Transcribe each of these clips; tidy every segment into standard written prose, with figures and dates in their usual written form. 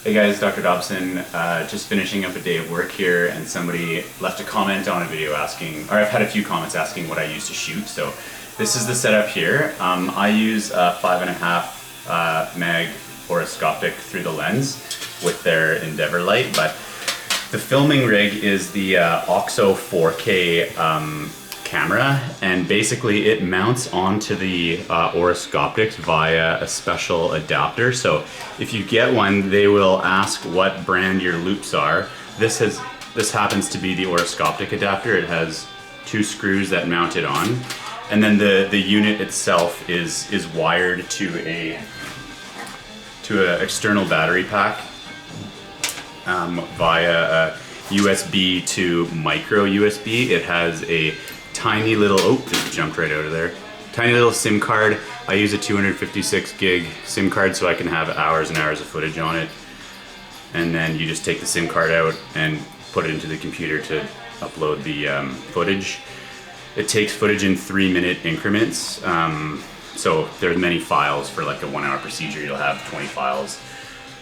Hey guys, Dr. Dobson. Just finishing up a day of work here, and somebody left a comment on a video asking, or I've had a few comments asking what I use to shoot. So this is the setup here. I use a 5.5 mag oroscopic through the lens with their Endeavor light, but the filming rig is the OXO 4K camera, and basically it mounts onto the oroscopics via a special adapter. So if you get one, they will ask what brand your loupes are. This happens to be the oroscopic adapter. It has two screws that mount it on, and then the unit itself is wired to an external battery pack via a USB to micro USB. It has a tiny little, just jumped right out of there. Tiny little SIM card. I use a 256 gig SIM card so I can have hours and hours of footage on it. And then you just take the SIM card out and put it into the computer to upload the footage. It takes footage in 3-minute increments. So there's many files. For like a 1-hour procedure, you'll have 20 files.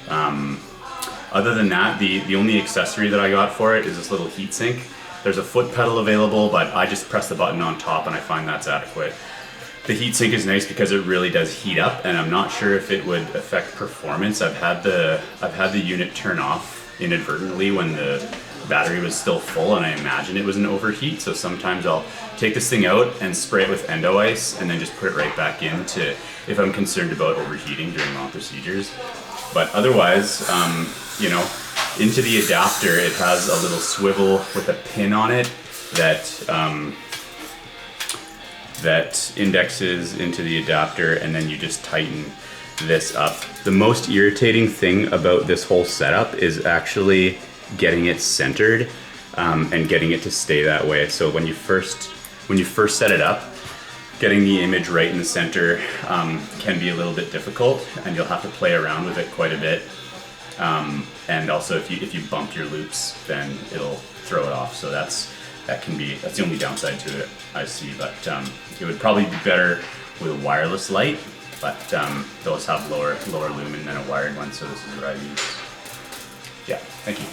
Other than that, the only accessory that I got for it is this little heat sink. There's a foot pedal available, but I just press the button on top and I find that's adequate. The heatsink is nice because it really does heat up, and I'm not sure if it would affect performance. I've had the unit turn off inadvertently when the battery was still full, and I imagine it was an overheat. So sometimes I'll take this thing out and spray it with endo ice and then just put it right back in if I'm concerned about overheating during long procedures. But otherwise, you know, into the adapter, it has a little swivel with a pin on it that indexes into the adapter, and then you just tighten this up. The most irritating thing about this whole setup is actually getting it centered and getting it to stay that way. So when you first set it up, getting the image right in the center can be a little bit difficult, and you'll have to play around with it quite a bit. And also if you bump your loupes, then it'll throw it off. So that's the only downside to it I see. But it would probably be better with a wireless light, but those have lower lumen than a wired one, so this is what I use. Yeah, thank you.